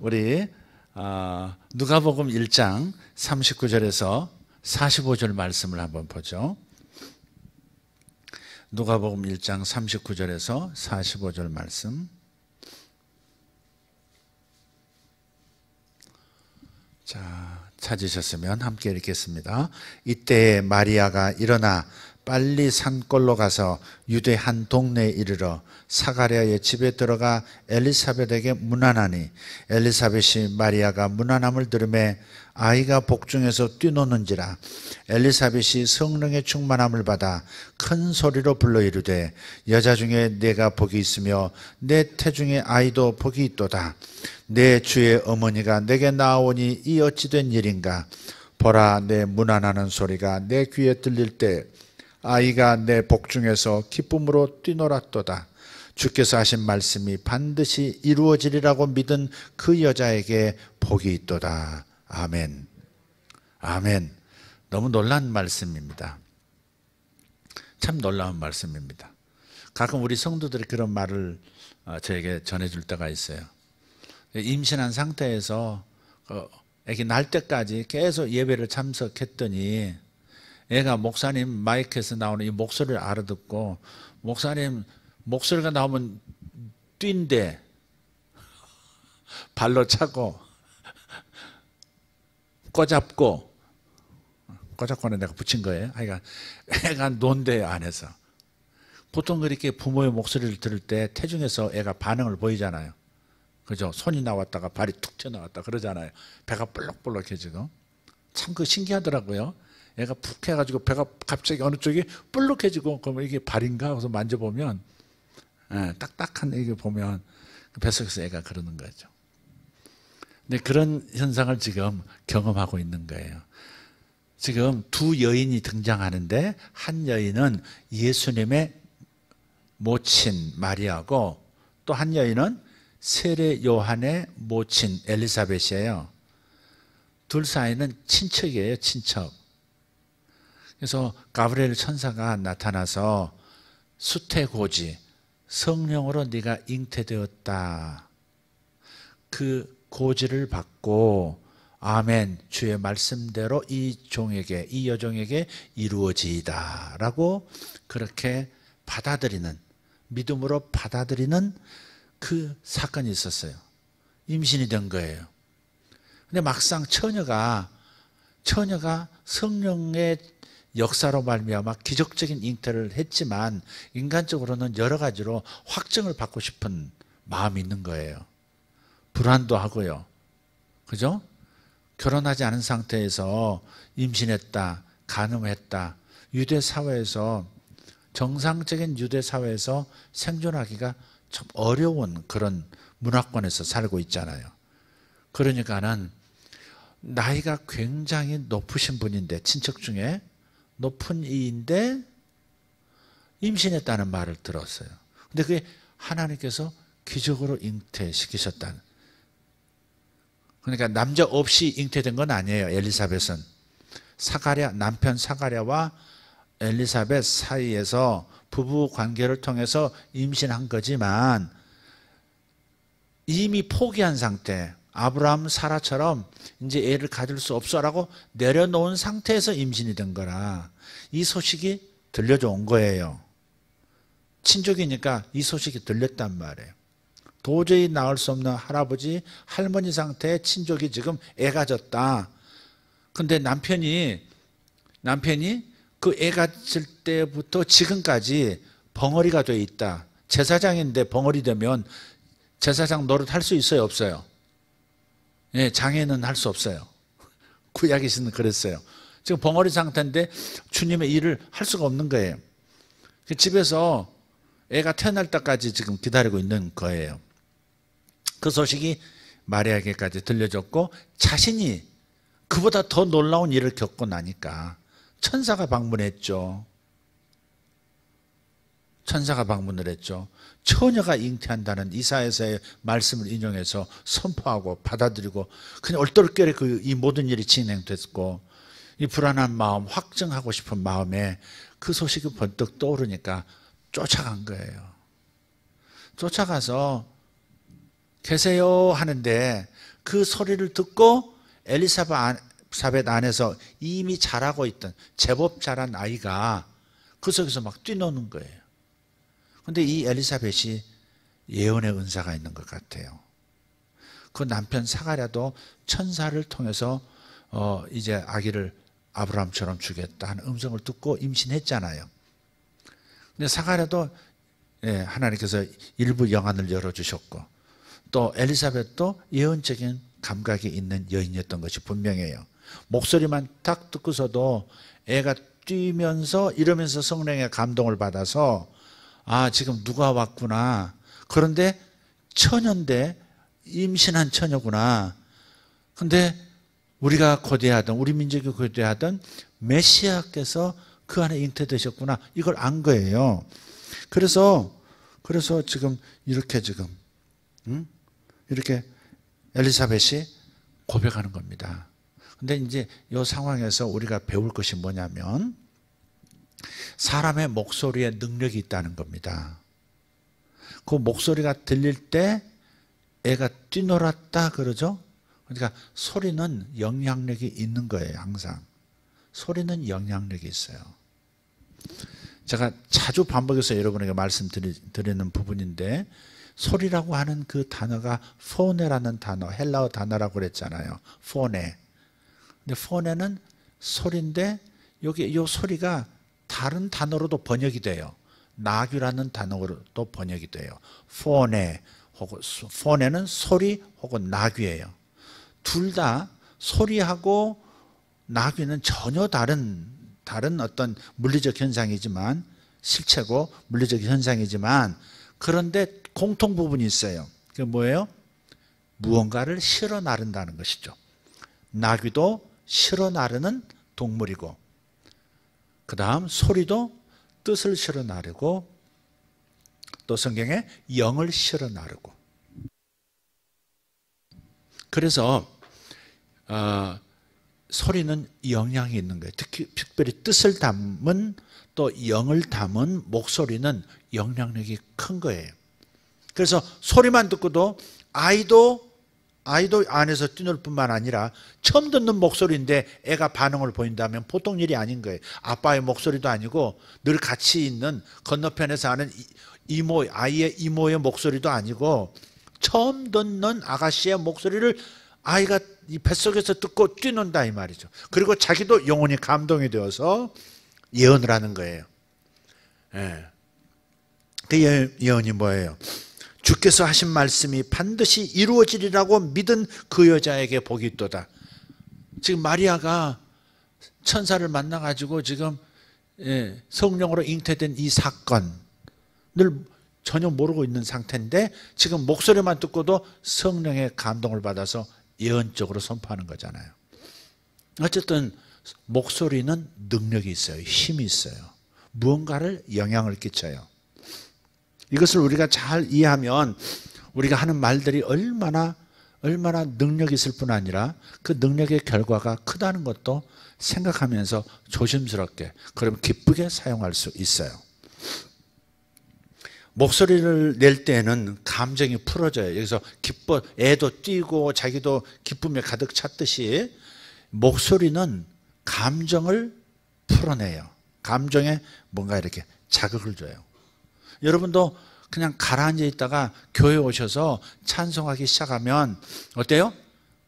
우리 누가복음 1장 39절에서 45절 말씀을 한번 보죠. 누가복음 1장 39절에서 45절 말씀. 자, 찾으셨으면 함께 읽겠습니다. 이때 마리아가 일어나 빨리 산골로 가서 유대 한 동네에 이르러 사가랴의 집에 들어가 엘리사벳에게 문안하니 엘리사벳이 마리아가 문안함을 들으매 아이가 복중에서 뛰노는지라. 엘리사벳이 성령의 충만함을 받아 큰 소리로 불러 이르되 여자 중에 내가 복이 있으며 내 태중에 아이도 복이 있도다. 내 주의 어머니가 내게 나오니 이 어찌 된 일인가. 보라, 내 문안하는 소리가 내 귀에 들릴 때 아이가 내 복중에서 기쁨으로 뛰놀았도다. 주께서 하신 말씀이 반드시 이루어지리라고 믿은 그 여자에게 복이 있도다. 아멘. 아멘. 너무 놀라운 말씀입니다. 참 놀라운 말씀입니다. 가끔 우리 성도들이 그런 말을 저에게 전해줄 때가 있어요. 임신한 상태에서 애기 날 때까지 계속 예배를 참석했더니 애가 목사님 마이크에서 나오는 이 목소리를 알아듣고 목사님 목소리가 나오면 뛴대. 발로 차고 꼬잡고는 내가 붙인 거예요. 그러니까 애가 논대요, 안에서. 보통 그렇게 부모의 목소리를 들을 때 태중에서 애가 반응을 보이잖아요. 그죠? 손이 나왔다가 발이 툭 튀어나왔다 그러잖아요. 배가 볼록볼록해지고. 참 그거 신기하더라고요. 애가 푹 해가지고 배가 갑자기 어느 쪽이 볼록해지고 그러면 이게 발인가 하고서 만져보면 딱딱한 이게 보면 뱃속에서 애가 그러는 거죠. 근데 그런 현상을 지금 경험하고 있는 거예요. 지금 두 여인이 등장하는데 한 여인은 예수님의 모친 마리아고 또 한 여인은 세례 요한의 모친 엘리사벳이에요. 둘 사이는 친척이에요, 친척. 그래서 가브리엘 천사가 나타나서 수태고지, 성령으로 네가 잉태되었다. 그 고지를 받고 아멘, 주의 말씀대로 이 종에게, 이 여종에게 이루어지이다 라고 그렇게 받아들이는, 믿음으로 받아들이는 그 사건이 있었어요. 임신이 된 거예요. 근데 막상 처녀가 성령의 역사로 말미암아 기적적인 잉태를 했지만 인간적으로는 여러 가지로 확증을 받고 싶은 마음이 있는 거예요. 불안도 하고요. 그죠? 결혼하지 않은 상태에서 임신했다, 간음했다. 유대 사회에서, 정상적인 유대 사회에서 생존하기가 참 어려운 그런 문화권에서 살고 있잖아요. 그러니까는 나이가 굉장히 높으신 분인데, 친척 중에 높은 이인데 임신했다는 말을 들었어요. 근데 그게 하나님께서 기적으로 잉태시키셨다는. 그러니까 남자 없이 잉태된 건 아니에요. 엘리사벳은 남편 사가랴와 엘리사벳 사이에서 부부 관계를 통해서 임신한 거지만 이미 포기한 상태, 아브라함 사라처럼 이제 애를 가질 수 없어라고 내려놓은 상태에서 임신이 된 거라 이 소식이 들려져 온 거예요. 친족이니까 이 소식이 들렸단 말이에요. 도저히 낳을 수 없는 할아버지, 할머니 상태의 친족이 지금 애 가졌다. 근데 남편이 그 애 가질 때부터 지금까지 벙어리가 돼 있다. 제사장인데 벙어리 되면 제사장 노릇 할 수 있어요, 없어요? 예, 장애는 할 수 없어요. 구약에서는 그랬어요. 지금 벙어리 상태인데 주님의 일을 할 수가 없는 거예요. 집에서 애가 태어날 때까지 지금 기다리고 있는 거예요. 그 소식이 마리아에게까지 들려졌고 자신이 그보다 더 놀라운 일을 겪고 나니까 천사가 방문했죠. 천사가 방문을 했죠. 처녀가 잉태한다는 이사야서의 말씀을 인용해서 선포하고 받아들이고 그냥 얼떨결에 이 모든 일이 진행됐고 이 불안한 마음, 확증하고 싶은 마음에 그 소식이 번뜩 떠오르니까 쫓아간 거예요. 쫓아가서 계세요 하는데 그 소리를 듣고 엘리사벳 안에서 이미 자라고 있던 제법 자란 아이가 그 속에서 막 뛰노는 거예요. 그런데 이 엘리사벳이 예언의 은사가 있는 것 같아요. 그 남편 사가랴도 천사를 통해서 이제 아기를 아브라함처럼 주겠다 하는 음성을 듣고 임신했잖아요. 근데 사가랴도 하나님께서 일부 영안을 열어주셨고, 또 엘리사벳도 예언적인 감각이 있는 여인이었던 것이 분명해요. 목소리만 딱 듣고서도 애가 뛰면서 이러면서 성령의 감동을 받아서 아, 지금 누가 왔구나. 그런데 처녀인데 임신한 처녀구나. 근데 우리가 고대하던, 우리 민족이 고대하던 메시아께서 그 안에 잉태되셨구나. 이걸 안 거예요. 그래서 지금 이렇게 이렇게 엘리사벳이 고백하는 겁니다. 근데 이제 이 상황에서 우리가 배울 것이 뭐냐면 사람의 목소리에 능력이 있다는 겁니다. 그 목소리가 들릴 때 애가 뛰놀았다 그러죠? 그러니까 소리는 영향력이 있는 거예요. 항상 소리는 영향력이 있어요. 제가 자주 반복해서 여러분에게 말씀드리는 부분인데, 소리라고 하는 그 단어가 포네라는 단어, 헬라어 단어라고 그랬잖아요. 포네. 근데 포네는 소리인데 여기 이 소리가 다른 단어로도 번역이 돼요. 나귀라는 단어로도 번역이 돼요. 포네 혹은 포네는 소리 혹은 나귀예요. 둘 다 소리하고 나귀는 전혀 다른 어떤 물리적 현상이지만, 실체고 물리적 현상이지만, 그런데 공통 부분이 있어요. 그게 뭐예요? 무언가를 실어 나른다는 것이죠. 나귀도 실어 나르는 동물이고, 그 다음 소리도 뜻을 실어 나르고, 또 성경에 영을 실어 나르고. 그래서 소리는 영향이 있는 거예요. 특별히 뜻을 담은, 또 영을 담은 목소리는 영향력이 큰 거예요. 그래서 소리만 듣고도 아이도 안에서 뛰놀 뿐만 아니라 처음 듣는 목소리인데 애가 반응을 보인다면 보통 일이 아닌 거예요. 아빠의 목소리도 아니고 늘 같이 있는 건너편에서 하는 아이의 이모의 목소리도 아니고 처음 듣는 아가씨의 목소리를 아이가 이 뱃속에서 듣고 뛰는다 이 말이죠. 그리고 자기도 영혼이 감동이 되어서 예언을 하는 거예요. 그 예언이 뭐예요? 주께서 하신 말씀이 반드시 이루어지리라고 믿은 그 여자에게 복이 있도다. 지금 마리아가 천사를 만나가지고 지금 성령으로 잉태된 이 사건을 전혀 모르고 있는 상태인데 지금 목소리만 듣고도 성령의 감동을 받아서 예언적으로 선포하는 거잖아요. 어쨌든 목소리는 능력이 있어요. 힘이 있어요. 무언가를 영향을 끼쳐요. 이것을 우리가 잘 이해하면 우리가 하는 말들이 얼마나 능력이 있을 뿐 아니라 그 능력의 결과가 크다는 것도 생각하면서 조심스럽게, 그러면 기쁘게 사용할 수 있어요. 목소리를 낼 때에는 감정이 풀어져요. 여기서 애도 뛰고 자기도 기쁨에 가득 찼듯이 목소리는 감정을 풀어내요. 감정에 뭔가 이렇게 자극을 줘요. 여러분도 그냥 가라앉아 있다가 교회 오셔서 찬송하기 시작하면 어때요?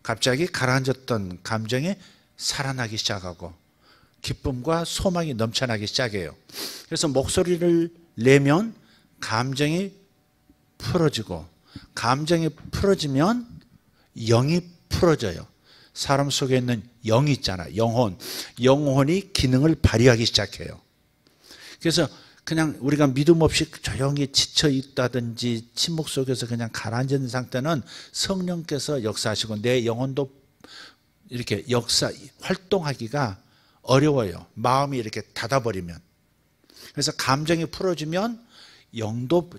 갑자기 가라앉았던 감정이 살아나기 시작하고 기쁨과 소망이 넘쳐나기 시작해요. 그래서 목소리를 내면 감정이 풀어지고, 감정이 풀어지면 영이 풀어져요. 사람 속에 있는 영이 있잖아요. 영혼이 기능을 발휘하기 시작해요. 그래서 그냥 우리가 믿음 없이 조용히 지쳐 있다든지 침묵 속에서 그냥 가라앉은 상태는 성령께서 역사하시고 내 영혼도 이렇게 활동하기가 어려워요. 마음이 이렇게 닫아버리면. 그래서 감정이 풀어지면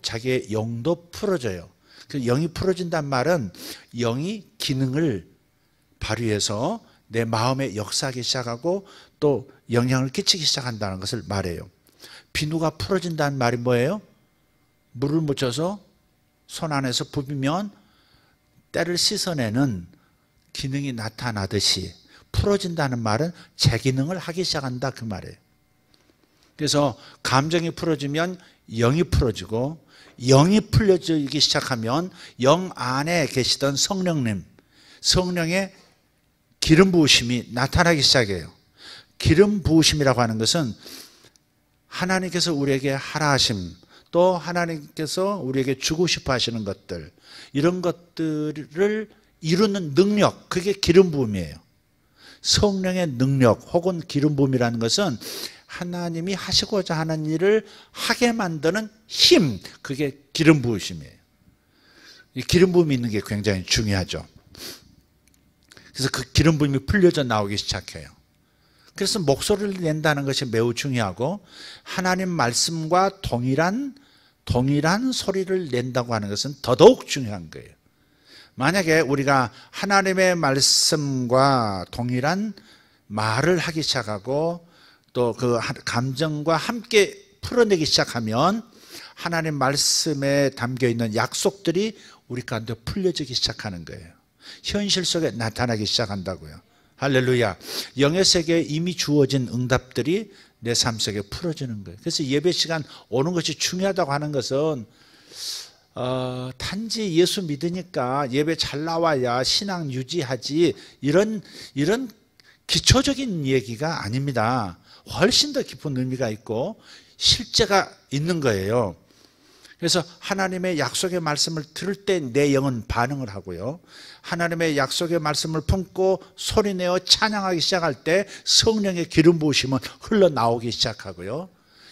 자기의 영도 풀어져요. 그 영이 풀어진단 말은 영이 기능을 발휘해서 내 마음에 역사하기 시작하고 또 영향을 끼치기 시작한다는 것을 말해요. 비누가 풀어진다는 말이 뭐예요? 물을 묻혀서 손 안에서 부비면 때를 씻어내는 기능이 나타나듯이 풀어진다는 말은 제 기능을 하기 시작한다 그 말이에요. 그래서 감정이 풀어지면 영이 풀어지고 영이 풀려지기 시작하면 영 안에 계시던 성령님, 성령의 기름 부으심이 나타나기 시작해요. 기름 부으심이라고 하는 것은 하나님께서 우리에게 하라 하심, 또 하나님께서 우리에게 주고 싶어 하시는 것들, 이런 것들을 이루는 능력, 그게 기름 부음이에요. 성령의 능력 혹은 기름 부음이라는 것은 하나님이 하시고자 하는 일을 하게 만드는 힘, 그게 기름 부으심이에요. 이 기름 부음이 있는 게 굉장히 중요하죠. 그래서 그 기름 부음이 풀려져 나오기 시작해요. 그래서 목소리를 낸다는 것이 매우 중요하고, 하나님 말씀과 동일한 소리를 낸다고 하는 것은 더더욱 중요한 거예요. 만약에 우리가 하나님의 말씀과 동일한 말을 하기 시작하고 또 그 감정과 함께 풀어내기 시작하면 하나님 말씀에 담겨있는 약속들이 우리 가운데 풀려지기 시작하는 거예요. 현실 속에 나타나기 시작한다고요. 할렐루야. 영의 세계에 이미 주어진 응답들이 내 삶 속에 풀어지는 거예요. 그래서 예배 시간 오는 것이 중요하다고 하는 것은 단지 예수 믿으니까 예배 잘 나와야 신앙 유지하지, 이런 기초적인 얘기가 아닙니다. 훨씬 더 깊은 의미가 있고 실제가 있는 거예요. 그래서 하나님의 약속의 말씀을 들을 때 내 영은 반응을 하고요, 하나님의 약속의 말씀을 품고 소리내어 찬양하기 시작할 때 성령의 기름 부으심은 흘러나오기 시작하고요,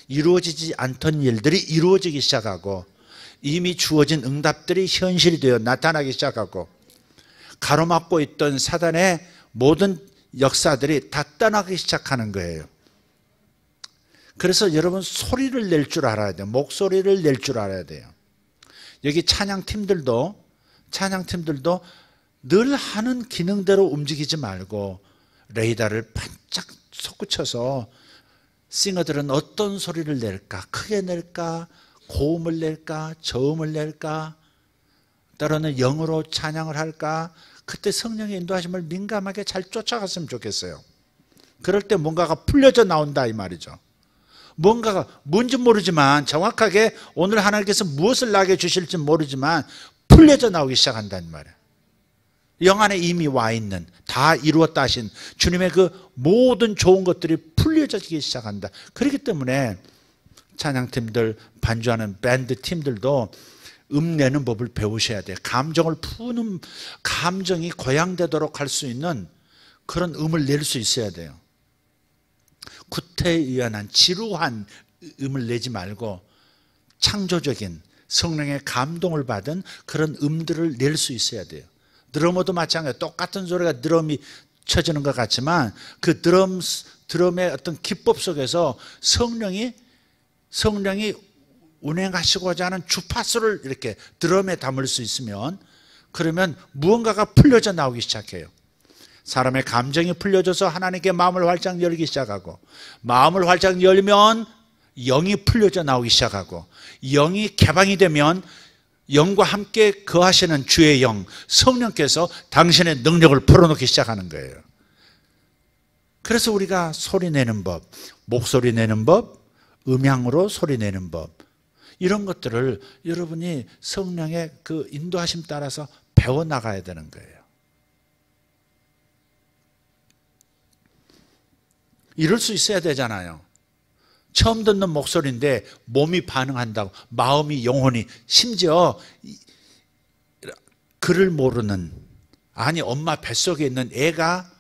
이루어지지 않던 일들이 이루어지기 시작하고, 이미 주어진 응답들이 현실이 되어 나타나기 시작하고, 가로막고 있던 사단의 모든 역사들이 다 떠나기 시작하는 거예요. 그래서 여러분 소리를 낼 줄 알아야 돼요. 목소리를 낼 줄 알아야 돼요. 여기 찬양팀들도 늘 하는 기능대로 움직이지 말고 레이더를 반짝 솟구쳐서 싱어들은 어떤 소리를 낼까? 크게 낼까? 고음을 낼까? 저음을 낼까? 때로는 영으로 찬양을 할까? 그때 성령의 인도하심을 민감하게 잘 쫓아갔으면 좋겠어요. 그럴 때 뭔가가 풀려져 나온다 이 말이죠. 뭔가가 뭔지 모르지만, 정확하게 오늘 하나님께서 무엇을 나게 주실지 모르지만 풀려져 나오기 시작한다는 말이에요. 영 안에 이미 와 있는, 다 이루었다 하신 주님의 그 모든 좋은 것들이 풀려지기 시작한다. 그렇기 때문에 찬양팀들, 반주하는 밴드팀들도 내는 법을 배우셔야 돼요. 감정을 푸는, 감정이 고양되도록 할 수 있는 그런 음을 낼 수 있어야 돼요. 구태의연한 지루한 음을 내지 말고 창조적인 성령의 감동을 받은 그런 음들을 낼 수 있어야 돼요. 드러머도 마찬가지예요. 똑같은 소리가 드럼이 쳐지는 것 같지만 그 드럼의 어떤 기법 속에서 성령이 운행하시고자 하는 주파수를 이렇게 드럼에 담을 수 있으면, 그러면 무언가가 풀려져 나오기 시작해요. 사람의 감정이 풀려져서 하나님께 마음을 활짝 열기 시작하고, 마음을 활짝 열면 영이 풀려져 나오기 시작하고, 영이 개방이 되면 영과 함께 거하시는 주의 영, 성령께서 당신의 능력을 풀어놓기 시작하는 거예요. 그래서 우리가 소리 내는 법, 목소리 내는 법, 음향으로 소리 내는 법, 이런 것들을 여러분이 성령의 그 인도하심 따라서 배워나가야 되는 거예요. 이럴 수 있어야 되잖아요. 처음 듣는 목소리인데 몸이 반응한다고, 마음이, 영혼이, 심지어 글을 모르는, 아니 엄마 뱃속에 있는 애가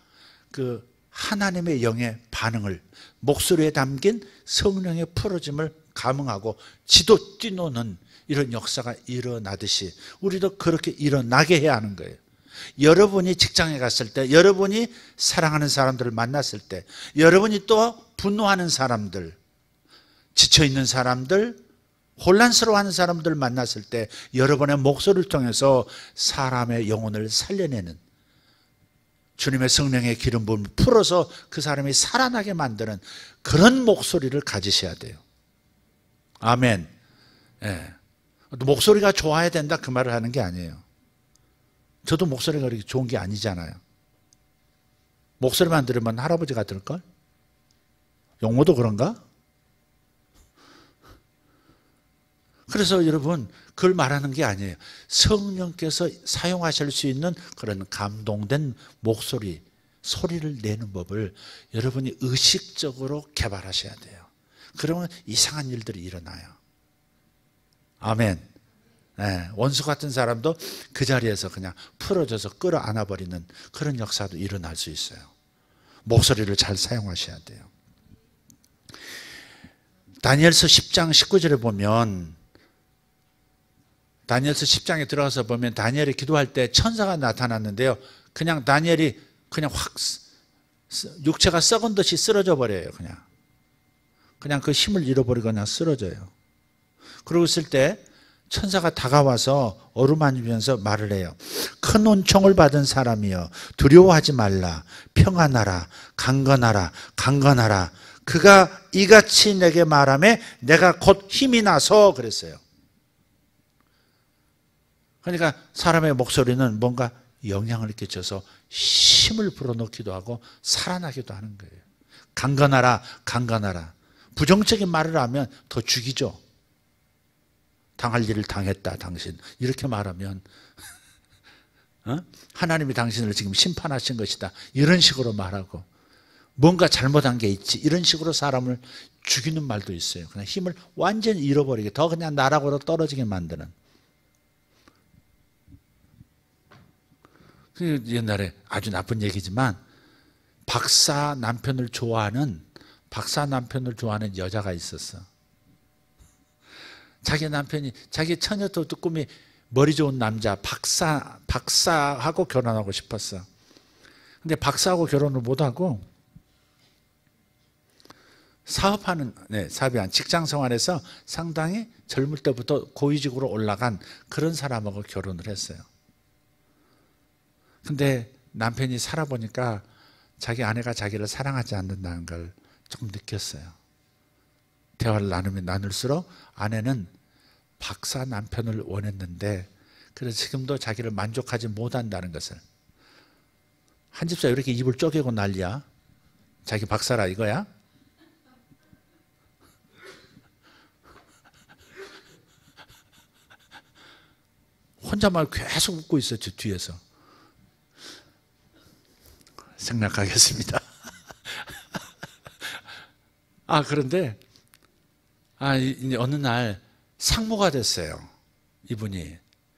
그 하나님의 영의 반응을, 목소리에 담긴 성령의 풀어짐을 감응하고 지도 뛰노는 이런 역사가 일어나듯이 우리도 그렇게 일어나게 해야 하는 거예요. 여러분이 직장에 갔을 때, 여러분이 사랑하는 사람들을 만났을 때, 여러분이 또 분노하는 사람들, 지쳐있는 사람들, 혼란스러워하는 사람들을 만났을 때 여러분의 목소리를 통해서 사람의 영혼을 살려내는, 주님의 성령의 기름 부음을 풀어서 그 사람이 살아나게 만드는 그런 목소리를 가지셔야 돼요. 아멘. 예. 목소리가 좋아야 된다 그 말을 하는 게 아니에요. 저도 목소리가 그렇게 좋은 게 아니잖아요. 목소리만 들으면 할아버지 같을걸? 용모도 그런가? 그래서 여러분 그걸 말하는 게 아니에요. 성령께서 사용하실 수 있는 그런 감동된 목소리, 소리를 내는 법을 여러분이 의식적으로 개발하셔야 돼요. 그러면 이상한 일들이 일어나요. 아멘. 네, 원수 같은 사람도 그 자리에서 그냥 풀어져서 끌어안아버리는 그런 역사도 일어날 수 있어요. 목소리를 잘 사용하셔야 돼요. 다니엘서 10장 19절에 보면, 다니엘서 10장에 들어가서 보면 다니엘이 기도할 때 천사가 나타났는데요. 그냥 다니엘이 그냥 확 육체가 썩은 듯이 쓰러져 버려요. 그냥 그 힘을 잃어버리고 그냥 쓰러져요. 그러고 있을 때 천사가 다가와서 어루만지면서 말을 해요. 큰 은총을 받은 사람이여 두려워하지 말라. 평안하라. 강건하라. 강건하라. 그가 이같이 내게 말하매 내가 곧 힘이 나서 그랬어요. 그러니까 사람의 목소리는 뭔가 영향을 끼쳐서 힘을 불어넣기도 하고 살아나기도 하는 거예요. 강건하라, 강건하라. 부정적인 말을 하면 더 죽이죠. 당할 일을 당했다, 당신. 이렇게 말하면 하나님이 당신을 지금 심판하신 것이다. 이런 식으로 말하고 뭔가 잘못한 게 있지. 이런 식으로 사람을 죽이는 말도 있어요. 그냥 힘을 완전히 잃어버리게, 더 그냥 나락으로 떨어지게 만드는. 옛날에 아주 나쁜 얘기지만 박사 남편을 좋아하는 여자가 있었어. 자기 남편이 자기 처녀 꿈이 머리 좋은 남자 박사하고 결혼하고 싶었어. 근데 박사하고 결혼을 못하고 사업하는 직장 생활에서 상당히 젊을 때부터 고위직으로 올라간 그런 사람하고 결혼을 했어요. 근데 남편이 살아보니까 자기 아내가 자기를 사랑하지 않는다는 걸 조금 느꼈어요. 대화를 나눌수록 아내는 박사 남편을 원했는데 그래서 지금도 자기를 만족하지 못한다는 것을. 한 집사 이렇게 입을 쪼개고 난리야. 자기 박사라 이거야? 혼자만 계속 웃고 있어, 저 뒤에서. 생략하겠습니다. 그런데, 이제 어느 날 상무가 됐어요. 이분이.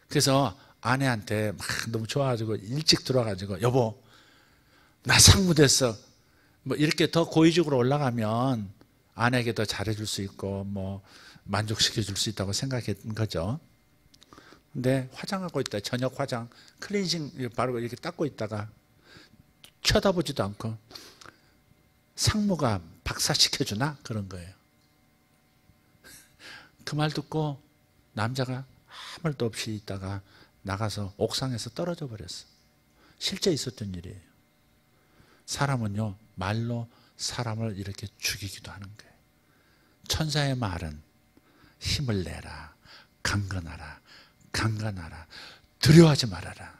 그래서 아내한테 막 너무 좋아가지고 일찍 들어와가지고, 여보, 나 상무 됐어. 뭐 이렇게 더 고위직으로 올라가면 아내에게 더 잘해줄 수 있고, 뭐 만족시켜줄 수 있다고 생각했던 거죠. 근데 화장하고 있다. 저녁 화장, 클렌징 바르고 이렇게 닦고 있다가 쳐다보지도 않고 상무가 박사시켜주나? 그런 거예요. 그 말 듣고 남자가 아무 말도 없이 있다가 나가서 옥상에서 떨어져 버렸어. 실제 있었던 일이에요. 사람은요, 말로 사람을 이렇게 죽이기도 하는 거예요. 천사의 말은 힘을 내라, 강건하라, 강건하라, 두려워하지 말아라.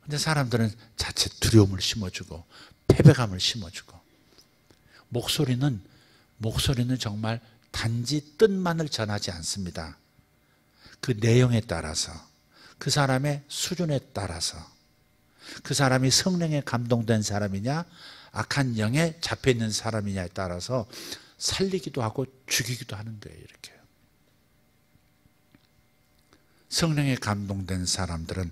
근데 사람들은 자체 두려움을 심어주고 패배감을 심어주고. 목소리는 정말 단지 뜻만을 전하지 않습니다. 그 내용에 따라서, 그 사람의 수준에 따라서, 그 사람이 성령에 감동된 사람이냐 악한 영에 잡혀있는 사람이냐에 따라서 살리기도 하고 죽이기도 하는 거예요. 이렇게. 성령에 감동된 사람들은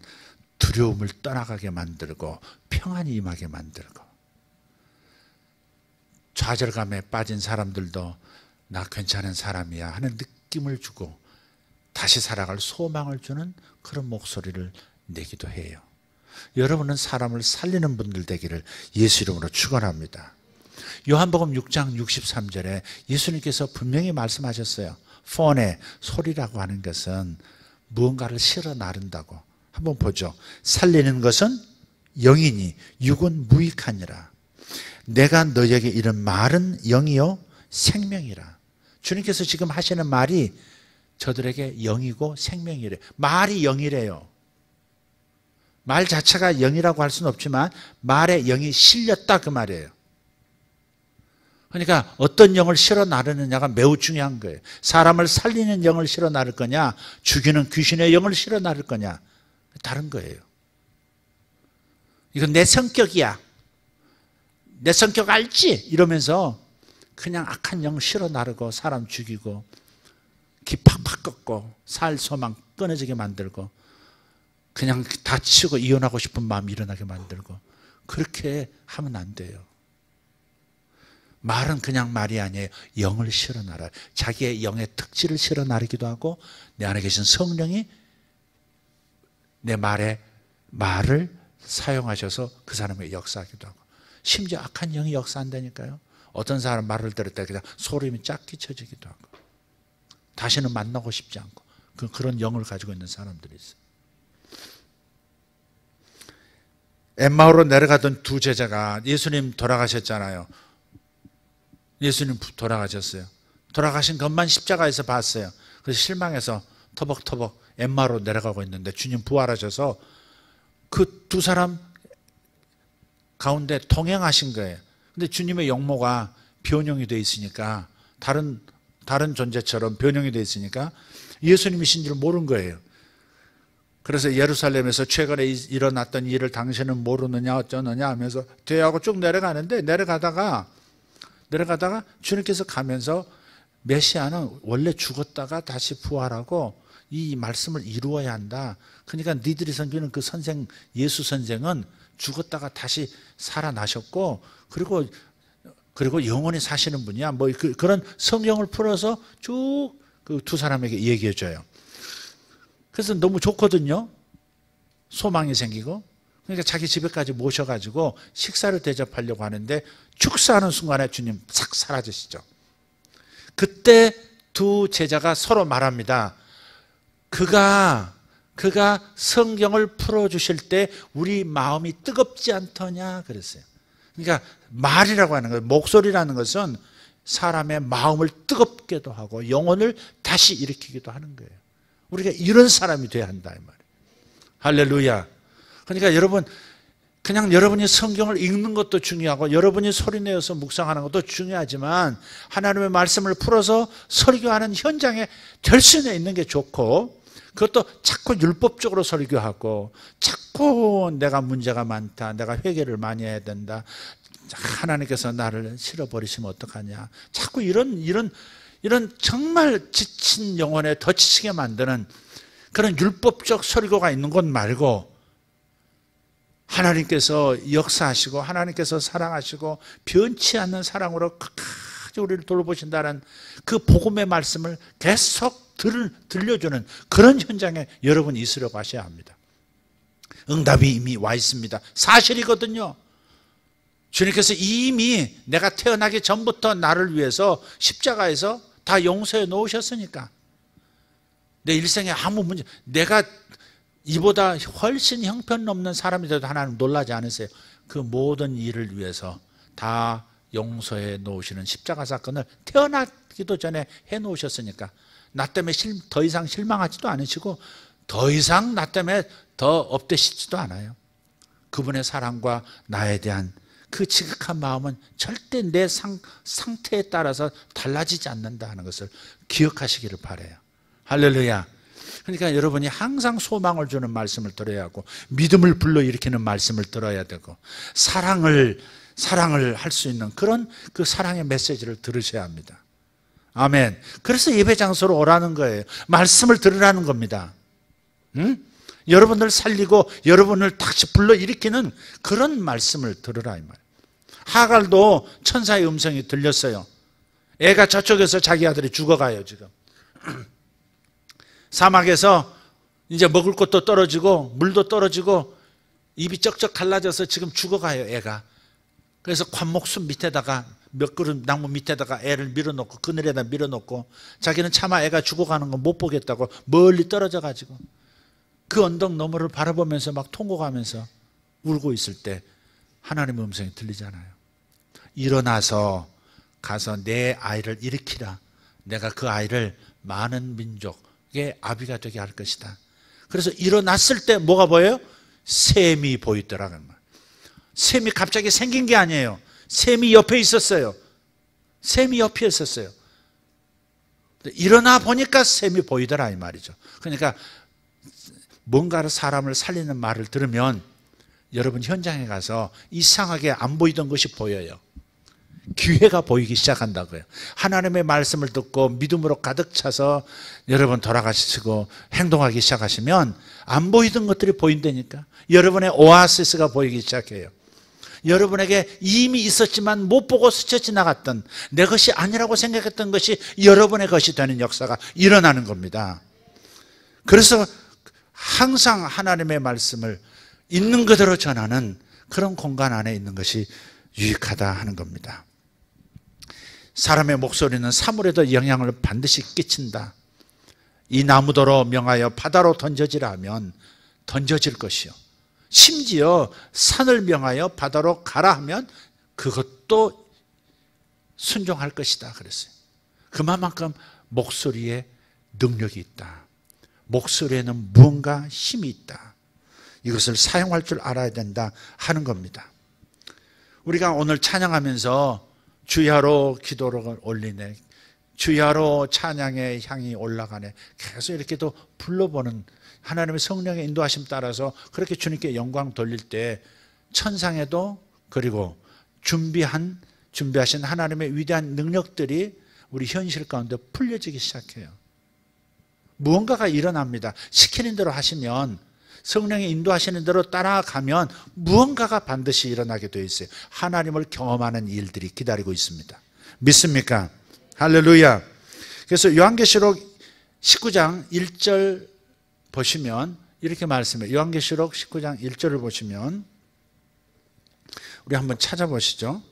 두려움을 떠나가게 만들고 평안이 임하게 만들고, 좌절감에 빠진 사람들도 나 괜찮은 사람이야 하는 느낌을 주고 다시 살아갈 소망을 주는 그런 목소리를 내기도 해요. 여러분은 사람을 살리는 분들 되기를 예수 이름으로 축원합니다. 요한복음 6장 63절에 예수님께서 분명히 말씀하셨어요. 폰의 소리라고 하는 것은 무언가를 실어 나른다고. 한번 보죠. 살리는 것은 영이니 육은 무익하니라. 내가 너에게 이런 말은 영이요 생명이라. 주님께서 지금 하시는 말이 저들에게 영이고 생명이래. 말이 영이래요. 말 자체가 영이라고 할 수는 없지만 말에 영이 실렸다 그 말이에요. 그러니까 어떤 영을 실어 나르느냐가 매우 중요한 거예요. 사람을 살리는 영을 실어 나를 거냐, 죽이는 귀신의 영을 실어 나를 거냐, 다른 거예요. 이건 내 성격이야, 내 성격 알지? 이러면서 그냥 악한 영 실어 나르고 사람 죽이고 기 팍팍 꺾고 살 소망 끊어지게 만들고 그냥 다치고 이혼하고 싶은 마음이 일어나게 만들고, 그렇게 하면 안 돼요. 말은 그냥 말이 아니에요. 영을 실어 나라요. 자기의 영의 특질을 실어 나르기도 하고, 내 안에 계신 성령이 내 말을 사용하셔서 그 사람에게 역사하기도 하고, 심지어 악한 영이 역사한다니까요. 어떤 사람 말을 들을 때 그냥 소름이 쫙 끼쳐지기도 하고, 다시는 만나고 싶지 않고, 그런 영을 가지고 있는 사람들이 있어요. 엠마오로 내려가던 두 제자가, 예수님 돌아가셨잖아요. 예수님 돌아가셨어요. 돌아가신 것만 십자가에서 봤어요. 그래서 실망해서 터벅터벅 엠마오로 내려가고 있는데 주님 부활하셔서 그 두 사람 가운데 동행하신 거예요. 근데 주님의 용모가 변형이 되어 있으니까, 다른 존재처럼 변형이 되어 있으니까 예수님이신 줄 모른 거예요. 그래서 예루살렘에서 최근에 일어났던 일을 당신은 모르느냐 어쩌느냐 하면서 뒤하고 쭉 내려가는데, 내려가다가 주님께서 가면서 메시아는 원래 죽었다가 다시 부활하고 이 말씀을 이루어야 한다. 그러니까 니들이 섬기는 그 선생, 예수 선생은 죽었다가 다시 살아나셨고, 그리고 영원히 사시는 분이야. 뭐 그런 성경을 풀어서 쭉 그 두 사람에게 얘기해 줘요. 그래서 너무 좋거든요. 소망이 생기고. 그러니까 자기 집에까지 모셔가지고 식사를 대접하려고 하는데, 축사하는 순간에 주님 싹 사라지시죠. 그때 두 제자가 서로 말합니다. 그가 성경을 풀어주실 때 우리 마음이 뜨겁지 않더냐 그랬어요. 그러니까 말이라고 하는 것, 목소리라는 것은 사람의 마음을 뜨겁게도 하고 영혼을 다시 일으키기도 하는 거예요. 우리가 이런 사람이 돼야 한다 이 말이에요. 할렐루야. 그러니까 여러분, 그냥 여러분이 성경을 읽는 것도 중요하고 여러분이 소리내어서 묵상하는 것도 중요하지만, 하나님의 말씀을 풀어서 설교하는 현장에 결선에 있는 게 좋고, 그것도 자꾸 율법적으로 설교하고, 자꾸 내가 문제가 많다, 내가 회개를 많이 해야 된다, 하나님께서 나를 실어버리시면 어떡하냐, 자꾸 이런 정말 지친 영혼에 더 지치게 만드는 그런 율법적 설교가 있는 것 말고, 하나님께서 역사하시고 하나님께서 사랑하시고 변치 않는 사랑으로 끝까지 우리를 돌보신다는 그 복음의 말씀을 계속 들려주는 그런 현장에 여러분이 있으려고 하셔야 합니다. 응답이 이미 와 있습니다. 사실이거든요. 주님께서 이미 내가 태어나기 전부터 나를 위해서 십자가에서 다 용서해 놓으셨으니까, 내 일생에 아무 문제, 내가 이보다 훨씬 형편없는 사람이 돼도 하나님 놀라지 않으세요. 그 모든 일을 위해서 다 용서해 놓으시는 십자가 사건을 태어나기도 전에 해 놓으셨으니까, 나 때문에 더 이상 실망하지도 않으시고 더 이상 나 때문에 더 업되시지도 않아요. 그분의 사랑과 나에 대한 그 지극한 마음은 절대 내 상태에 따라서 달라지지 않는다 하는 것을 기억하시기를 바라요. 할렐루야. 그러니까 여러분이 항상 소망을 주는 말씀을 들어야 하고, 믿음을 불러일으키는 말씀을 들어야 되고, 사랑을 할 수 있는 그런 그 사랑의 메시지를 들으셔야 합니다. 아멘. 그래서 예배 장소로 오라는 거예요. 말씀을 들으라는 겁니다. 응? 여러분을 살리고 여러분을 다시 불러일으키는 그런 말씀을 들으라 이 말이에요. 하갈도 천사의 음성이 들렸어요. 애가 저쪽에서 자기 아들이 죽어가요 지금. 사막에서 이제 먹을 것도 떨어지고 물도 떨어지고 입이 쩍쩍 갈라져서 지금 죽어가요 애가. 그래서 관목숲 밑에다가 몇 그릇 나무 밑에다가 애를 밀어놓고, 그늘에다 밀어놓고, 자기는 차마 애가 죽어가는 거 못 보겠다고 멀리 떨어져 가지고 그 언덕 너머를 바라보면서 막 통곡하면서 울고 있을 때 하나님의 음성이 들리잖아요. 일어나서 가서 내 아이를 일으키라. 내가 그 아이를 많은 민족의 아비가 되게 할 것이다. 그래서 일어났을 때 뭐가 보여요? 샘이 보이더라. 샘이 갑자기 생긴 게 아니에요. 샘이 옆에 있었어요. 샘이 옆에 있었어요. 일어나 보니까 샘이 보이더라 이 말이죠. 그러니까 뭔가를 사람을 살리는 말을 들으면 여러분 현장에 가서 이상하게 안 보이던 것이 보여요. 기회가 보이기 시작한다고요. 하나님의 말씀을 듣고 믿음으로 가득 차서 여러분 돌아가시고 행동하기 시작하시면 안 보이던 것들이 보인다니까. 여러분의 오아시스가 보이기 시작해요. 여러분에게 이미 있었지만 못 보고 스쳐 지나갔던 내 것이 아니라고 생각했던 것이 여러분의 것이 되는 역사가 일어나는 겁니다. 그래서 항상 하나님의 말씀을 있는 그대로 전하는 그런 공간 안에 있는 것이 유익하다 하는 겁니다. 사람의 목소리는 사물에도 영향을 반드시 끼친다. 이 나무도로 명하여 바다로 던져지라 하면 던져질 것이요, 심지어 산을 명하여 바다로 가라 하면 그것도 순종할 것이다 그랬어요. 그만큼 목소리에 능력이 있다. 목소리에는 무언가 힘이 있다. 이것을 사용할 줄 알아야 된다 하는 겁니다. 우리가 오늘 찬양하면서 주야로 기도를 올리네, 주야로 찬양의 향이 올라가네, 계속 이렇게 또 불러보는 하나님의 성령의 인도하심 따라서 그렇게 주님께 영광 돌릴 때 천상에도 그리고 준비하신 하나님의 위대한 능력들이 우리 현실 가운데 풀려지기 시작해요. 무언가가 일어납니다. 시키는 대로 하시면, 성령이 인도하시는 대로 따라가면 무언가가 반드시 일어나게 되어 있어요. 하나님을 경험하는 일들이 기다리고 있습니다. 믿습니까? 할렐루야. 그래서 요한계시록 19장 1절 보시면 이렇게 말씀해요. 요한계시록 19장 1절을 보시면 우리 한번 찾아보시죠.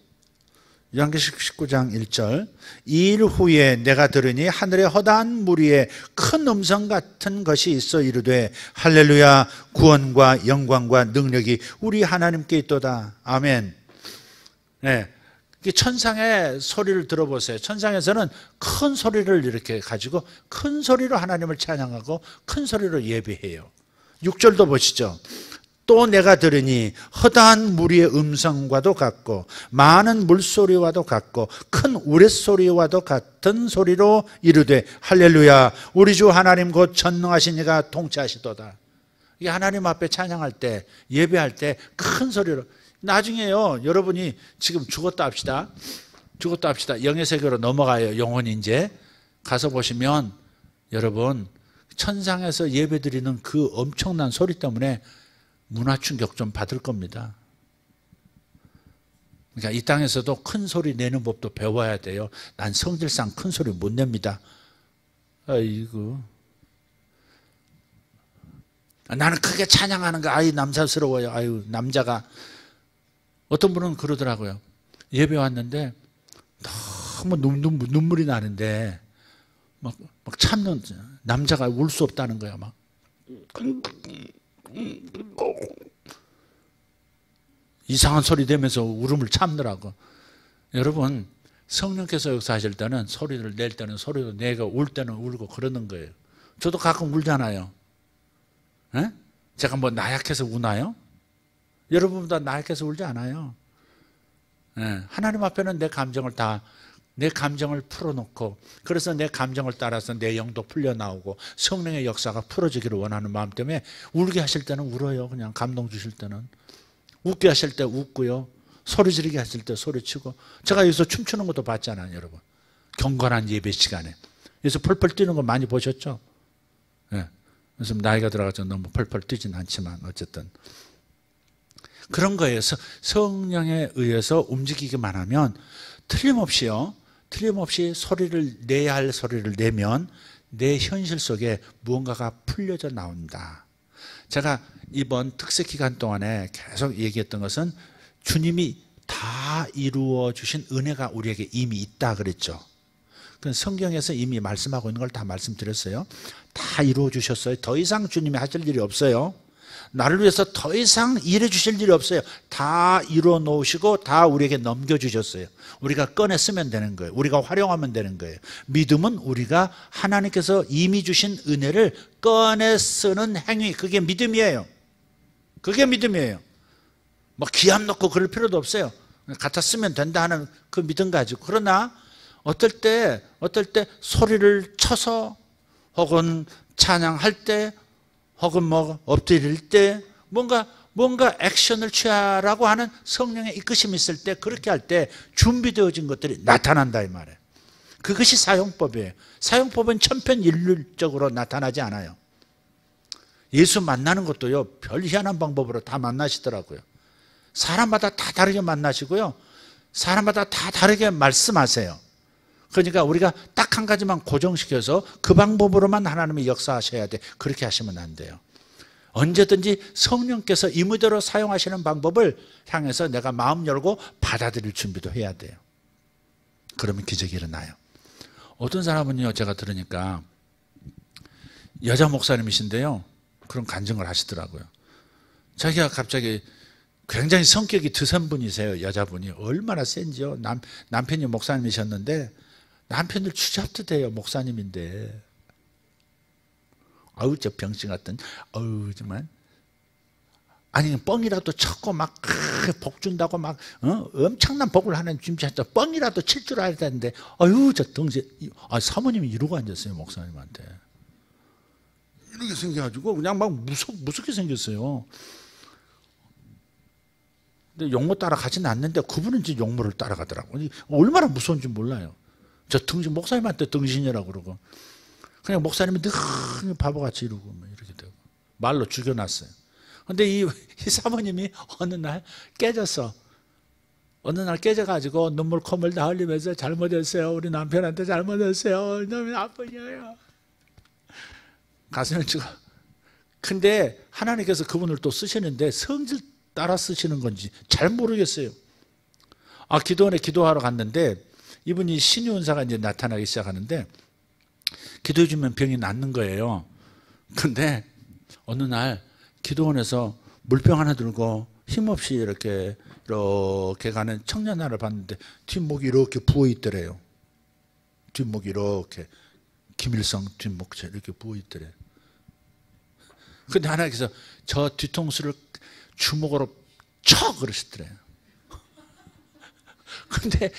요한계시록 19장 1절. 이 일 후에 내가 들으니 하늘에 허다한 무리에 큰 음성 같은 것이 있어 이르되 할렐루야, 구원과 영광과 능력이 우리 하나님께 있도다. 아멘. 네. 천상의 소리를 들어보세요. 천상에서는 큰 소리를 이렇게 가지고 큰 소리로 하나님을 찬양하고 큰 소리로 예배해요. 6절도 보시죠. 또 내가 들으니 허다한 무리의 음성과도 같고 많은 물소리와도 같고 큰 우레소리와도 같은 소리로 이르되 할렐루야, 우리 주 하나님 곧 전능하신 이가 통치하시도다. 이게 하나님 앞에 찬양할 때, 예배할 때 큰 소리로. 나중에요, 여러분이 지금 죽었다 합시다. 영의 세계로 넘어가요. 영혼이 이제 가서 보시면 여러분 천상에서 예배드리는 그 엄청난 소리 때문에 문화 충격 좀 받을 겁니다. 그러니까 이 땅에서도 큰 소리 내는 법도 배워야 돼요. 난 성질상 큰 소리 못 냅니다. 아이고, 나는 크게 찬양하는 거 아이 남사스러워요. 아유, 남자가. 어떤 분은 그러더라고요. 예배 왔는데 너무 눈물이 나는데 막 참는, 남자가 울 수 없다는 거야. 막 이상한 소리 내면서 울음을 참느라고. 여러분, 성령께서 역사하실 때는 소리를 낼 때는 소리도 내고 울 때는 울고 그러는 거예요. 저도 가끔 울잖아요. 에? 제가 뭐 나약해서 우나요? 여러분보다 나약해서 울지 않아요. 예, 하나님 앞에는 내 감정을 풀어놓고, 그래서 내 감정을 따라서 내 영도 풀려나오고 성령의 역사가 풀어지기를 원하는 마음 때문에 울게 하실 때는 울어요. 그냥 감동 주실 때는. 웃게 하실 때 웃고요. 소리 지르게 하실 때 소리치고. 제가 여기서 춤추는 것도 봤잖아요, 여러분. 경건한 예배 시간에. 여기서 펄펄 뛰는 거 많이 보셨죠? 예. 그래서 나이가 들어가서 너무 펄펄 뛰진 않지만 어쨌든. 그런 거예요. 성령에 의해서 움직이기만 하면 틀림없이 소리를 내야 할 소리를 내면 내 현실 속에 무언가가 풀려져 나온다. 제가 이번 특세 기간 동안에 계속 얘기했던 것은 주님이 다 이루어 주신 은혜가 우리에게 이미 있다 그랬죠. 성경에서 이미 말씀하고 있는 걸 다 말씀드렸어요. 다 이루어 주셨어요. 더 이상 주님이 하실 일이 없어요. 나를 위해서 더 이상 일해 주실 일이 없어요. 다 이루어 놓으시고 다 우리에게 넘겨주셨어요. 우리가 꺼내 쓰면 되는 거예요. 우리가 활용하면 되는 거예요. 믿음은 우리가 하나님께서 이미 주신 은혜를 꺼내 쓰는 행위, 그게 믿음이에요. 그게 믿음이에요. 뭐 기합 넣고 그럴 필요도 없어요. 갖다 쓰면 된다 하는 그 믿음 가지고. 그러나 어떨 때 소리를 쳐서 혹은 찬양할 때 혹은 뭐 엎드릴 때 뭔가 액션을 취하라고 하는 성령의 이끄심이 있을 때, 그렇게 할 때 준비되어진 것들이 나타난다 이 말이에요. 그것이 사용법이에요. 사용법은 천편일률적으로 나타나지 않아요. 예수 만나는 것도요, 별 희한한 방법으로 다 만나시더라고요. 사람마다 다 다르게 만나시고요, 사람마다 다 다르게 말씀하세요. 그러니까 우리가 딱 한 가지만 고정시켜서 그 방법으로만 하나님이 역사하셔야 돼. 그렇게 하시면 안 돼요. 언제든지 성령께서 임의대로 사용하시는 방법을 향해서 내가 마음 열고 받아들일 준비도 해야 돼요. 그러면 기적이 일어나요. 어떤 사람은요, 제가 들으니까 여자 목사님이신데요, 그런 간증을 하시더라고요. 자기가 갑자기 굉장히 성격이 드센 분이세요. 여자분이 얼마나 센지요. 남편이 목사님이셨는데 남편을 추잡듯해요. 목사님인데. 아우 저 병신 같은, 아우 정말. 아니 뻥이라도 쳤고 막 복 준다고 막 엄청난 복을 하는 준비했다. 뻥이라도 칠 줄 알아야 되는데, 아유 저 덩치. 사모님이 이러고 앉았어요. 목사님한테. 이렇게 생겨가지고 그냥 막 무섭게 생겼어요. 근데 용모 따라가지는 않는데 그분은 이제 용모를 따라가더라고요. 얼마나 무서운지 몰라요. 저 등신, 목사님한테 등신이라고 그러고, 그냥 목사님이 늘 바보같이 이러고 이렇게 되고 말로 죽여놨어요. 근데 이 사모님이 어느 날 깨져가지고 눈물 콧물 다 흘리면서 잘못했어요. 우리 남편한테 잘못했어요. 너무 나쁜 여요. 가슴을 치고. 근데 하나님께서 그분을 또 쓰시는데 성질 따라 쓰시는 건지 잘 모르겠어요. 기도원에 기도하러 갔는데 이분이 신유은사가 이제 나타나기 시작하는데 기도해 주면 병이 낫는 거예요. 근데 어느 날 기도원에서 물병 하나 들고 힘없이 이렇게 가는 청년 하나를 봤는데 뒷목이 이렇게 부어 있더래요. 뒷목이 이렇게 김일성 뒷목처럼 이렇게 부어 있더래요. 근데 하나님께서 저 뒤통수를 주먹으로 쳐 그러시더래요. 근데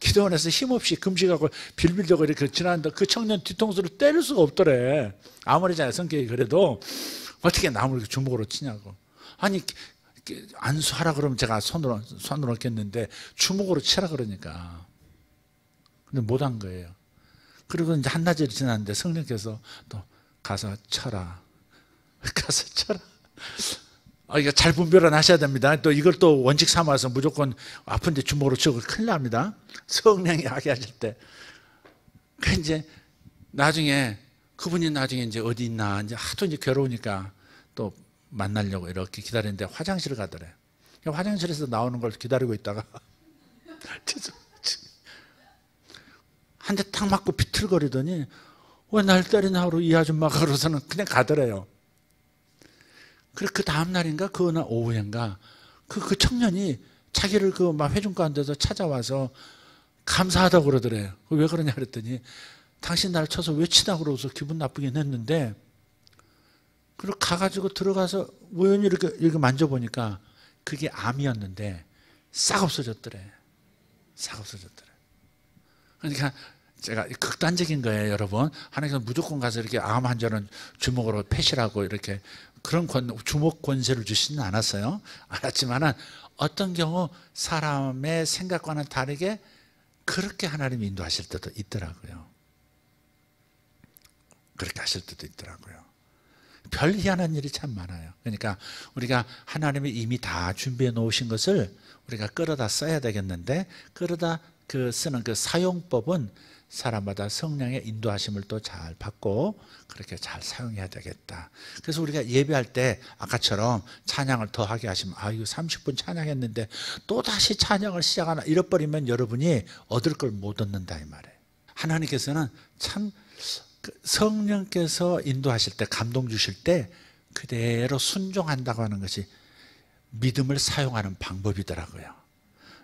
기도원에서 힘없이 금식하고 빌빌대고 이렇게 지나는데 그 청년 뒤통수를 때릴 수가 없더래. 아무리 잘 성격이 그래도 어떻게 나무를 주먹으로 치냐고. 아니 안수하라 그러면 제가 손으로 넣겠는데 주먹으로 치라 그러니까. 근데 못한 거예요. 그리고 이제 한낮이 지났는데 성령께서 또 가서 쳐라. 가서 쳐라. 이거 잘 분별은 하셔야 됩니다. 또 이걸 또 원칙 삼아서 무조건 아픈데 주먹으로 치고 큰일 납니다. 성령이 하게 하실 때. 이제 나중에 그분이 나중에 이제 어디 있나 이제 하도 이제 괴로우니까 또 만나려고 이렇게 기다리는데 화장실 가더래. 화장실에서 나오는 걸 기다리고 있다가 한 대 탁 맞고 비틀거리더니 왜 날 때리냐 하고 이 아줌마가 그러서는 그냥 가더래요. 그리고 그 다음날인가 그 날 오후인가 그 청년이 자기를 그 막 회중 가운데서 찾아와서 감사하다고 그러더래요. 왜 그러냐 그랬더니 당신 날 쳐서 왜 치다고 그러고서 기분 나쁘긴 했는데, 그리고 가가지고 들어가서 우연히 이렇게 만져보니까 그게 암이었는데 싹 없어졌더래. 싹 없어졌더래. 그러니까 제가 극단적인 거예요, 여러분. 하나님께서 무조건 가서 이렇게 암 환자는 주먹으로 패시라고 이렇게 그런 주먹 권세를 주시지는 않았어요. 알았지만은 어떤 경우 사람의 생각과는 다르게 그렇게 하나님이 인도하실 때도 있더라고요. 그렇게 하실 때도 있더라고요. 별 희한한 일이 참 많아요. 그러니까 우리가 하나님이 이미 다 준비해 놓으신 것을 우리가 끌어다 써야 되겠는데, 끌어다 쓰는 그 사용법은 사람마다 성령의 인도하심을 또 잘 받고 그렇게 잘 사용해야 되겠다. 그래서 우리가 예배할 때 아까처럼 찬양을 더 하게 하시면, 이거 30분 찬양했는데 또 다시 찬양을 시작하나 잃어버리면 여러분이 얻을 걸 못 얻는다 이 말이에요. 하나님께서는 참 성령께서 인도하실 때, 감동 주실 때 그대로 순종한다고 하는 것이 믿음을 사용하는 방법이더라고요.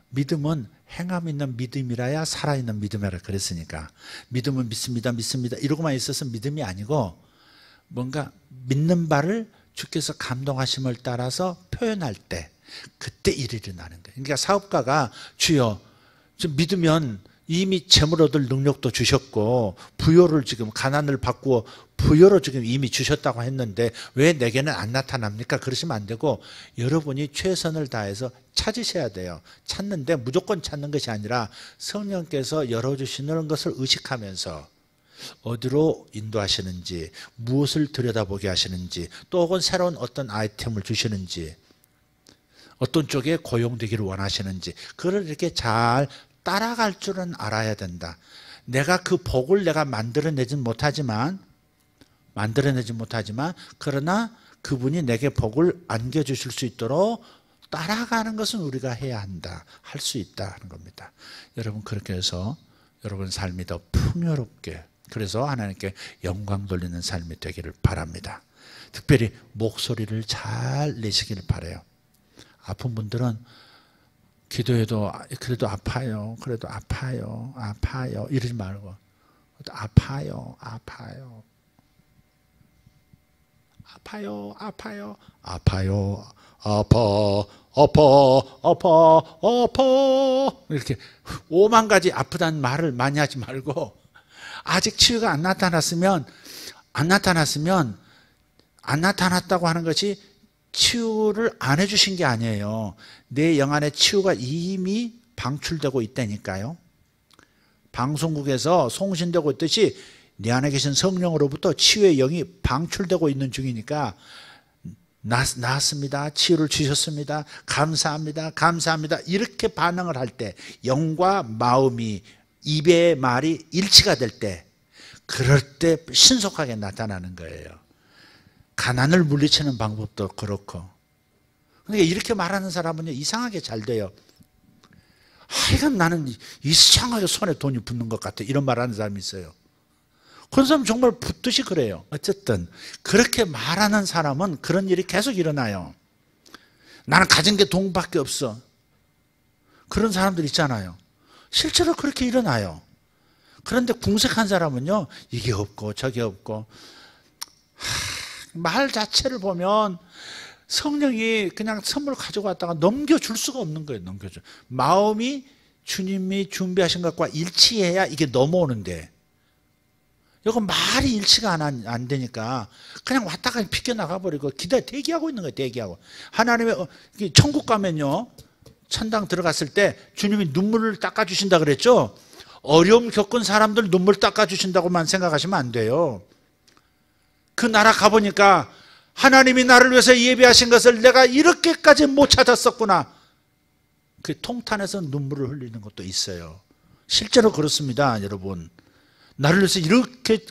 믿음은 행함 있는 믿음이라야 살아있는 믿음이라 그랬으니까, 믿음은 믿습니다 이러고만 있어서 믿음이 아니고 뭔가 믿는 바를 주께서 감동하심을 따라서 표현할 때 그때 일이 일어나는 거예요. 그러니까 사업가가 주여 좀 믿으면 이미 재물 얻을 능력도 주셨고 부여를 지금 가난을 바꾸어 부여로 지금 이미 주셨다고 했는데 왜 내게는 안 나타납니까? 그러시면 안 되고 여러분이 최선을 다해서 찾으셔야 돼요. 찾는데 무조건 찾는 것이 아니라 성령께서 열어주시는 것을 의식하면서 어디로 인도하시는지 무엇을 들여다보게 하시는지 또 혹은 새로운 어떤 아이템을 주시는지 어떤 쪽에 고용되기를 원하시는지 그걸 이렇게 잘 따라갈 줄은 알아야 된다. 내가 그 복을 내가 만들어내지 못하지만 그러나 그분이 내게 복을 안겨주실 수 있도록 따라가는 것은 우리가 해야 한다. 할 수 있다 하는 겁니다. 여러분 그렇게 해서 여러분 삶이 더 풍요롭게 그래서 하나님께 영광 돌리는 삶이 되기를 바랍니다. 특별히 목소리를 잘 내시길 바라요. 아픈 분들은 기도해도 그래도 아파요. 그래도 아파요. 이러지 말고 아파요. 이렇게 5만 가지 아프다는 말을 많이 하지 말고 아직 치유가 안 나타났다고 하는 것이 치유를 안 해주신 게 아니에요. 내 영 안에 치유가 이미 방출되고 있다니까요. 방송국에서 송신되고 있듯이 내 안에 계신 성령으로부터 치유의 영이 방출되고 있는 중이니까 나았습니다. 치유를 주셨습니다. 감사합니다. 이렇게 반응을 할 때 영과 마음이 입의 말이 일치가 될 때 그럴 때 신속하게 나타나는 거예요. 가난을 물리치는 방법도 그렇고 그러니까 이렇게 말하는 사람은 이상하게 잘 돼요. 하여간 나는 이상하게 손에 돈이 붙는 것 같아 이런 말하는 사람이 있어요. 그런 사람 정말 붙듯이 그래요. 어쨌든 그렇게 말하는 사람은 그런 일이 계속 일어나요. 나는 가진 게 돈밖에 없어. 그런 사람들 있잖아요. 실제로 그렇게 일어나요. 그런데 궁색한 사람은요 이게 없고 저게 없고 말 자체를 보면 성령이 그냥 선물 가지고 왔다가 넘겨줄 수가 없는 거예요. 마음이 주님이 준비하신 것과 일치해야 이게 넘어오는데 이거 말이 일치가 안 되니까 그냥 왔다가 비껴나가 버리고 대기하고 있는 거예요. 대기하고. 하나님의 천국 가면요 천당 들어갔을 때 주님이 눈물을 닦아주신다 그랬죠. 어려움 겪은 사람들 눈물 닦아주신다고만 생각하시면 안 돼요. 그 나라 가보니까 하나님이 나를 위해서 예비하신 것을 내가 이렇게까지 못 찾았었구나. 그 통탄에서 눈물을 흘리는 것도 있어요. 실제로 그렇습니다. 여러분 나를 위해서 이렇게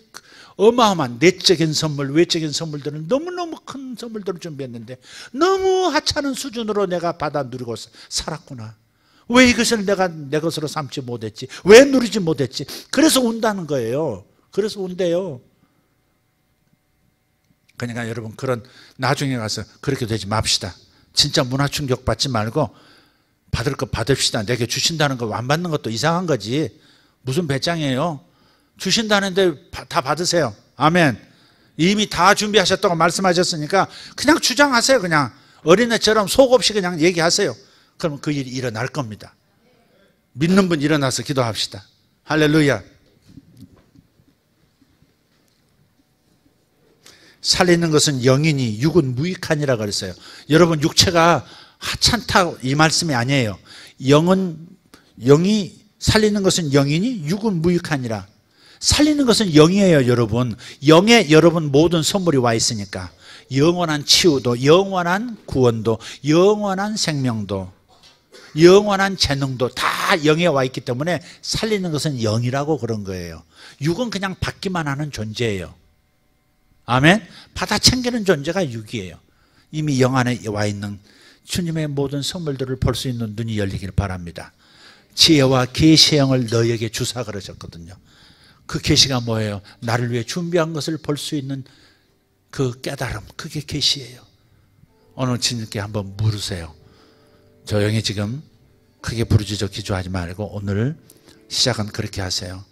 어마어마한 내적인 선물 외적인 선물들은 너무너무 큰 선물들을 준비했는데 너무 하찮은 수준으로 내가 받아 누리고 살았구나. 왜 이것을 내가 내 것으로 삼지 못했지? 왜 누리지 못했지? 그래서 운다는 거예요. 그래서 운대요. 그러니까 여러분 그런 나중에 가서 그렇게 되지 맙시다. 진짜 문화 충격 받지 말고 받을 거 받읍시다. 내게 주신다는 거 안 받는 것도 이상한 거지. 무슨 배짱이에요. 주신다는데 다 받으세요. 아멘. 이미 다 준비하셨다고 말씀하셨으니까 그냥 주장하세요. 그냥 어린애처럼 속 없이 그냥 얘기하세요. 그러면 그 일이 일어날 겁니다. 믿는 분 일어나서 기도합시다. 할렐루야. 살리는 것은 영이니 육은 무익하니라 그랬어요. 여러분 육체가 하찮다 이 말씀이 아니에요. 영이 살리는 것은 영이니 육은 무익하니라. 살리는 것은 영이에요. 여러분 영에 여러분 모든 선물이 와 있으니까 영원한 치유도 영원한 구원도 영원한 생명도 영원한 재능도 다 영에 와 있기 때문에 살리는 것은 영이라고 그런 거예요. 육은 그냥 받기만 하는 존재예요. 아멘. 받아 챙기는 존재가 육이에요. 이미 영 안에 와 있는 주님의 모든 선물들을 볼 수 있는 눈이 열리길 바랍니다. 지혜와 계시의 영을 너희에게 주사 그러셨거든요. 그 계시가 뭐예요? 나를 위해 준비한 것을 볼 수 있는 그 깨달음, 그게 계시예요. 오늘 주님께 한번 물으세요. 조용히 지금 크게 부르짖어 기도하지 말고 오늘 시작은 그렇게 하세요.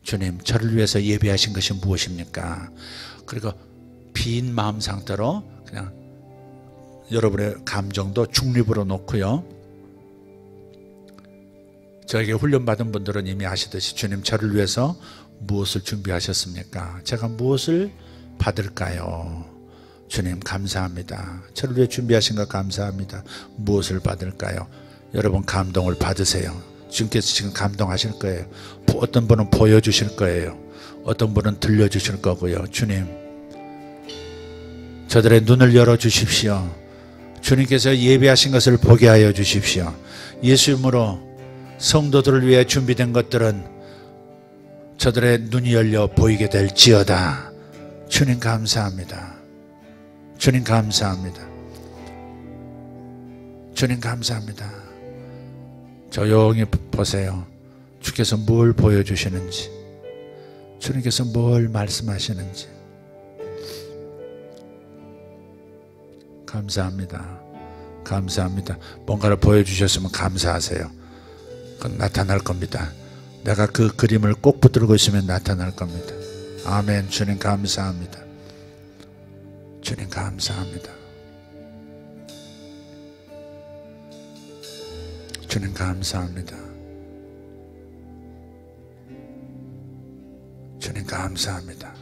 주님, 저를 위해서 예비하신 것이 무엇입니까? 그리고 빈 마음 상태로 그냥 여러분의 감정도 중립으로 놓고요. 저에게 훈련받은 분들은 이미 아시듯이 주님 저를 위해서 무엇을 준비하셨습니까? 제가 무엇을 받을까요? 주님 감사합니다. 저를 위해 준비하신 것 감사합니다. 무엇을 받을까요? 여러분 감동을 받으세요. 주님께서 지금 감동하실 거예요. 어떤 분은 보여주실 거예요. 어떤 분은 들려주실 거고요. 주님 저들의 눈을 열어주십시오. 주님께서 예비하신 것을 보게 하여 주십시오. 예수 이름으로 성도들을 위해 준비된 것들은 저들의 눈이 열려 보이게 될지어다. 주님 감사합니다. 주님 감사합니다. 주님 감사합니다. 조용히 보세요. 주께서 뭘 보여주시는지, 주님께서 뭘 말씀하시는지. 감사합니다. 감사합니다. 뭔가를 보여주셨으면 감사하세요. 그건 나타날 겁니다. 내가 그 그림을 꼭 붙들고 있으면 나타날 겁니다. 아멘. 주님 감사합니다. 주님 감사합니다. 주님 감사합니다. 주님 감사합니다.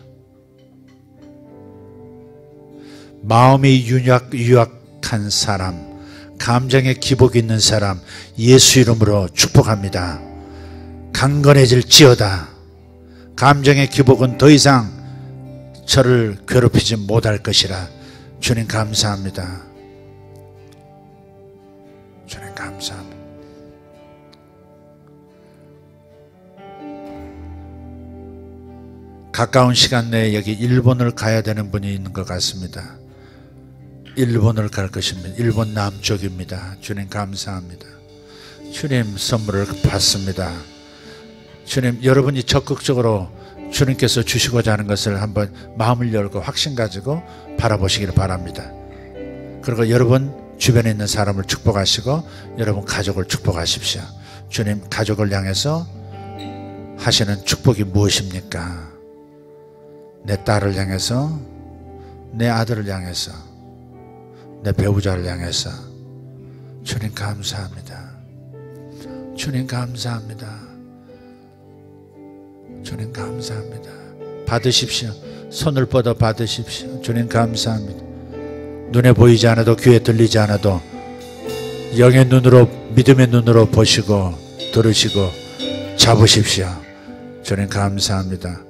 마음이 유약한 사람, 감정에 기복이 있는 사람 예수 이름으로 축복합니다. 강건해질지어다. 감정의 기복은 더 이상 저를 괴롭히지 못할 것이라. 주님 감사합니다. 주님 감사합니다. 가까운 시간 내에 여기 일본을 가야 되는 분이 있는 것 같습니다. 일본을 갈 것입니다. 일본 남쪽입니다. 주님 감사합니다. 주님 선물을 받습니다. 주님 여러분이 적극적으로 주님께서 주시고자 하는 것을 한번 마음을 열고 확신 가지고 바라보시기를 바랍니다. 그리고 여러분 주변에 있는 사람을 축복하시고 여러분 가족을 축복하십시오. 주님 가족을 향해서 하시는 축복이 무엇입니까? 내 딸을 향해서, 내 아들을 향해서, 내 배우자를 향해서. 주님 감사합니다. 주님 감사합니다. 주님 감사합니다. 받으십시오. 손을 뻗어 받으십시오. 주님 감사합니다. 눈에 보이지 않아도 귀에 들리지 않아도 영의 눈으로, 믿음의 눈으로 보시고 들으시고 잡으십시오. 주님 감사합니다.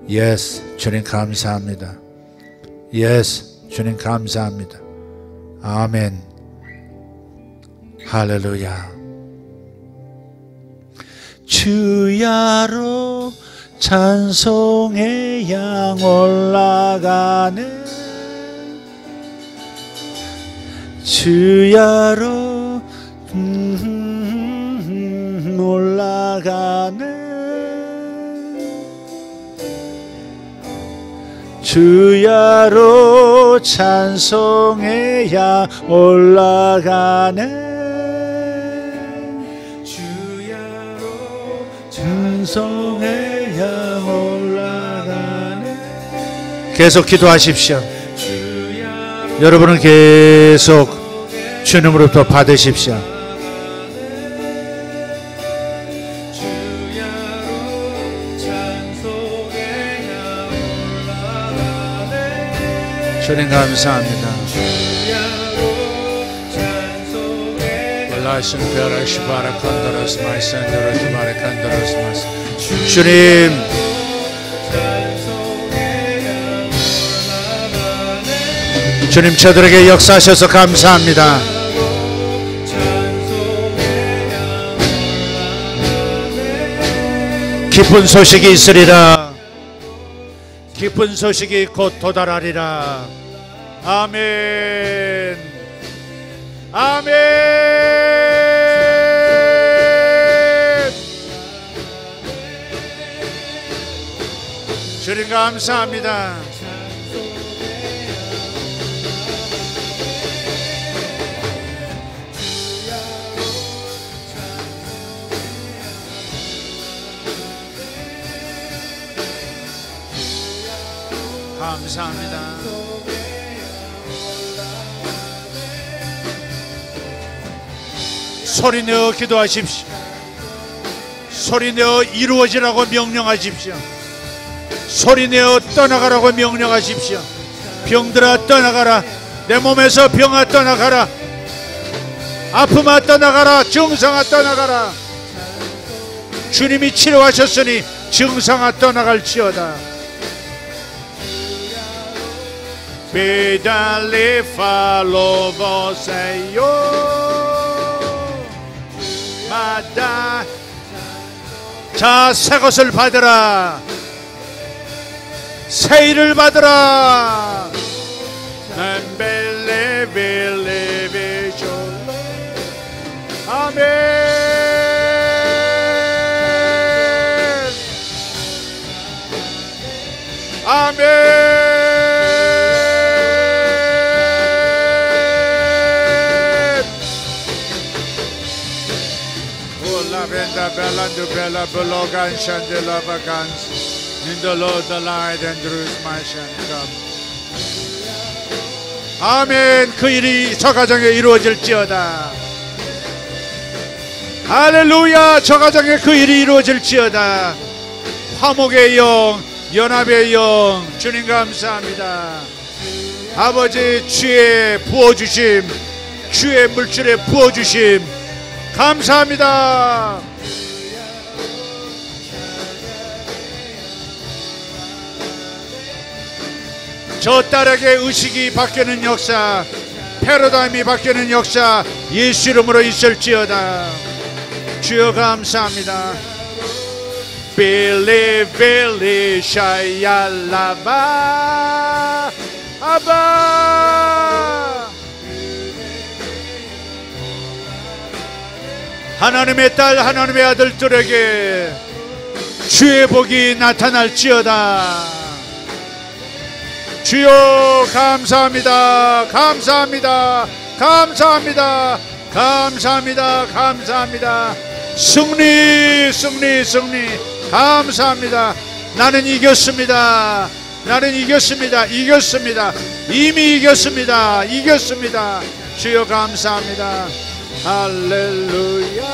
예스, 주님 감사합니다. 예스, 주님 감사합니다. 아멘. 할렐루야. 주야로 찬송의 양 올라가네. 주야로 올라가네. 주야로 찬송의 양 올라가네. 주야로 찬송의 양 올라가네. 계속 기도하십시오. 여러분은 계속 주님으로부터 받으십시오. 주님 감사합니다. 주님 주님 저들에게 역사하셔서 감사합니다. 기쁜 소식이 있으리라. 기쁜 소식이 곧 도달하리라. 아멘. 아멘. 주님 감사합니다. 감사합니다. 소리내어 기도하십시오. 소리내어 이루어지라고 명령하십시오. 소리내어 떠나가라고 명령하십시오. 병들아 떠나가라. 내 몸에서 병아 떠나가라. 아픔아 떠나가라. 증상아 떠나가라. 주님이 치료하셨으니 증상아 떠나갈지어다. 비달리파 로보세요 마다. 자, 새 것을 받으라. 새 일을 받으라. 아멘. 아멘. Venda bella du bella belogan chandela vacans in the Lord the light and truth my shall come. 아멘. 그 일이 저 가정에 이루어질지어다. 할렐루야. 저 가정에 그 일이 이루어질지어다. 화목의 영, 연합의 영, 주님 감사합니다. 아버지, 주의 부어주심, 주의 물질에 부어주심 감사합니다. 저 딸에게 의식이 바뀌는 역사, 패러다임이 바뀌는 역사 예수 이름으로 있을지어다. 주여 감사합니다. 빌리 샤얄라바 아바. 하나님의 딸, 하나님의 아들들에게 주의 복이 나타날지어다. 주여 감사합니다. 감사합니다. 감사합니다. 감사합니다. 감사합니다. 승리, 승리, 승리. 감사합니다. 나는 이겼습니다. 나는 이겼습니다. 이겼습니다. 이미 이겼습니다. 이겼습니다. 주여 감사합니다. 할렐루야.